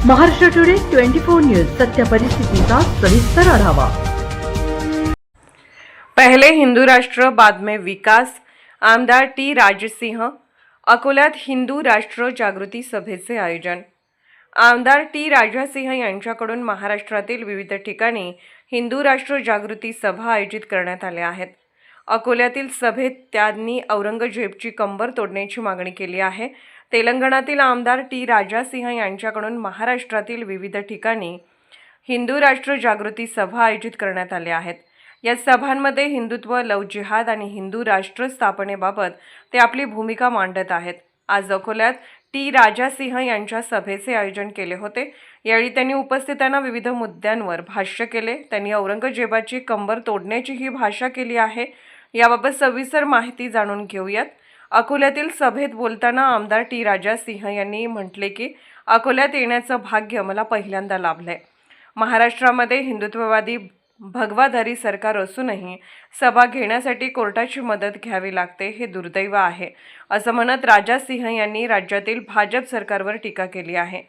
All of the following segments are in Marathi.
महाराष्ट्र टुडे 24 न्यूज सत्य परिस्थितीचा सविस्तर आढावा। पहले हिंदू राष्ट्र बाद में विकास, आमदार टी राजसिंह। अकोल्यात हिंदू राष्ट्र जागृती सभेचे आयोजन। आमदार टी राजसिंह यांच्याकडून महाराष्ट्रातील विविध ठिकाणी हिंदू राष्ट्र जागृती सभा आयोजित करण्यात आल्या आहेत। अकोल्यातील सभेत त्यांनी औरंगजेबची कंबर तोडण्याची मागणी केली आहे। तेलंगणातील आमदार टी राजसिंह यांच्याकडून महाराष्ट्रातील विविध ठिकाणी हिंदू राष्ट्र जागृती सभा आयोजित करण्यात आल्या आहेत। या सभांमध्ये हिंदुत्व, लव जिहाद आणि हिंदू राष्ट्र स्थापनेबाबत ते आपली भूमिका मांडत आहेत। आज अकोल्यात टी राजसिंह यांच्या सभेचे आयोजन केले होते। यावेळी त्यांनी उपस्थितांना विविध मुद्द्यांवर भाष्य केले। त्यांनी औरंगजेबाची कंबर तोडण्याचीही भाषा केली आहे। याबाबत सविस्तर माहिती जाणून घेऊयात। अकोल्यातील सभेत बोलताना आमदार टी राजसिंह यांनी म्हटले की अकोल्यात येण्याचं भाग्य मला पहिल्यांदा लाभलंय। महाराष्ट्रामध्ये हिंदुत्ववादी भगवाधारी सरकार असूनही सभा घेण्यासाठी कोर्टाची मदत घ्यावी लागते, हे दुर्दैव आहे, असं म्हणत राजसिंह यांनी राज्यातील भाजप सरकारवर टीका केली आहे।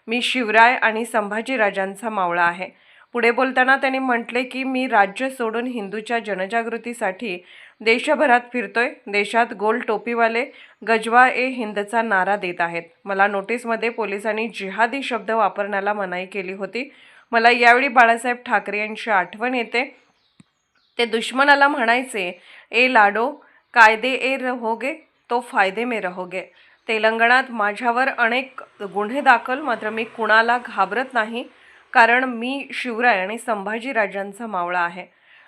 मी शिवराय आणि संभाजीराजांचा मावळा आहे। पुढे बोलताना त्यांनी म्हटले की मी राज्य सोडून हिंदूच्या जनजागृतीसाठी देशभरात फिरतोय। देशात गोल टोपीवाले गजवा ए हिंदचा नारा देत आहेत। मला नोटीसमध्ये पोलिसांनी जिहादी शब्द वापरण्याला मनाई केली होती। मला यावेळी बाळासाहेब ठाकरे यांची आठवण येते। ते दुश्मनाला म्हणायचे, ए लाडो कायदे ए रहोगे तो फायदे में रहोगे। तेलंगणात माझ्यावर अनेक गुन्हे दाखल, मात्र मी कुणाला घाबरत नाही, कारण मी शिवराय आणि संभाजीराजांचा मावळा आहे।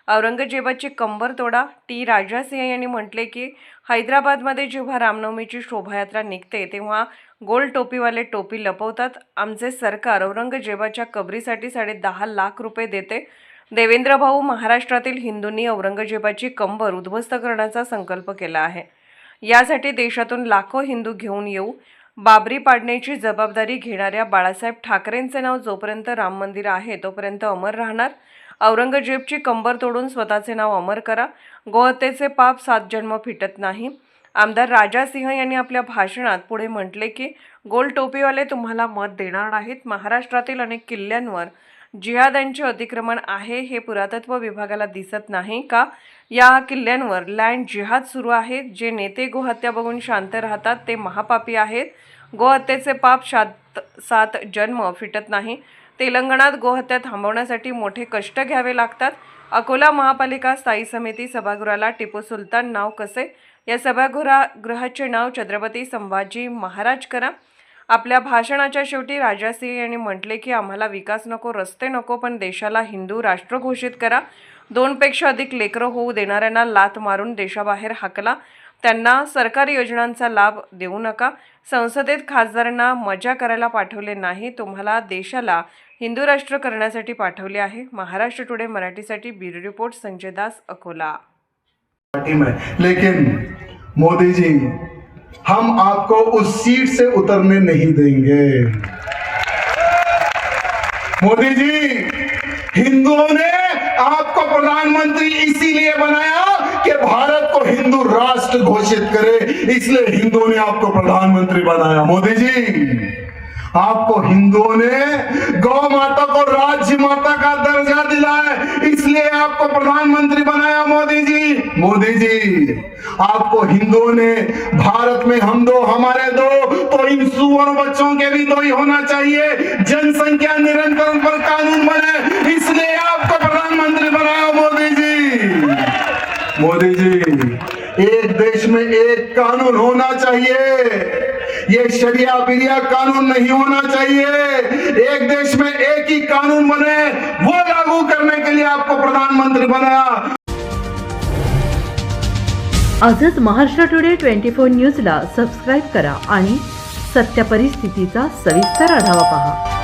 औरंगजेबाची कंबर तोडा। टी राजसिंह यांनी म्हटले की हैदराबादमध्ये जेव्हा रामनवमीची शोभायात्रा निघते तेव्हा गोल टोपीवाले टोपी लपवतात। आमचे सरकार औरंगजेबाच्या कबरीसाठी 10.5 लाख रुपये देते। देवेंद्र भाऊ, महाराष्ट्रातील हिंदूंनी औरंगजेबाची कंबर उद्ध्वस्त करण्याचा संकल्प केला आहे। यासाठी देशातून लाखो हिंदू घेऊन येऊ। बाबरी पाडण्याची जबाबदारी घेणाऱ्या बाळासाहेब ठाकरेंचे नाव जोपर्यंत राम मंदिर आहे तोपर्यंत अमर राहणार। औरंगजेबची कंबर तोडून स्वतःचे नाव अमर करा। गोहत्येचे पाप 7 जन्म फिटत नाही। आमदार राजसिंह यांनी आपल्या भाषणात पुढे म्हटले की गोल टोपीवाले तुम्हाला मत देणार नाहीत। महाराष्ट्रातील अनेक किल्ल्यांवर जिहाद्यांचे अतिक्रमण आहे, हे पुरातत्व विभागाला दिसत नाही का? या किल्ल्यांवर लँड जिहाद सुरू आहे। जे नेते गोहत्या बघून शांत राहतात ते महापापी आहेत। गोहत्येचे पाप 7 जन्म फिटत नाही। तेलंगणात गोहत्या थांबवण्यासाठी मोठे कष्ट घ्यावे लागतात। अकोला महापालिका स्थायी समिती सभागृहाला टिपू सुलतान नाव कसे? या सभागृहाचे नाव छत्रपती संभाजी महाराज करा। आपल्या भाषणाच्या शेवटी राजसिंह यांनी म्हटले की आम्हाला विकास नको, रस्ते नको, पण देशाला हिंदू राष्ट्र घोषित करा। 2 पेक्षा अधिक लेकरं होऊ देणाऱ्यांना लाथ मारून देशाबाहेर हाकला। त्यांना सरकारी योजनांचा लाभ देऊ नका। संसदेत खासदारांना मजा करायला पाठवले नाही, तुम्हाला देशाला हिंदू राष्ट्र करण्यासाठी पाठवले आहे। महाराष्ट्र टुडे मराठीसाठी ब्युरो रिपोर्ट संजय दास, अकोला। लेकिन मोदी जी, हम आपको उस सीट से उतरने नहीं देंगे। मोदी जी, हिंदुओं ने आपको प्रधानमंत्री इसीलिए बनाया कि भारत को हिंदू राष्ट्र घोषित करे, इसलिए हिंदुओं ने आपको प्रधानमंत्री बनाया। मोदी जी, आपको हिंदुओं ने गौ माता को राज्य माता का दर्जा दिला है, इसलिए आपको प्रधानमंत्री बनाया। मोदी जी, आपको हिंदुओं ने भारत में हम दो हमारे दो, तो इन सुवर्ण बच्चों के भी 2 ही होना चाहिए। जनसंख्या निरंतर पर कानून बने, इसलिए आपको प्रधानमंत्री बनाया। मोदी जी, एक देश में एक कानून होना चाहिए। ये शरिया बिरिया कानून नहीं होना चाहिए। एक देश में एक ही कानून बने, वो लागू करने के लिए आपको प्रधानमंत्री बनाया। आजच महाराष्ट्र टुडे 24 न्यूजला सबस्क्राईब करा आणि सत्य परिस्थितीचा सविस्तर आढावा पहा।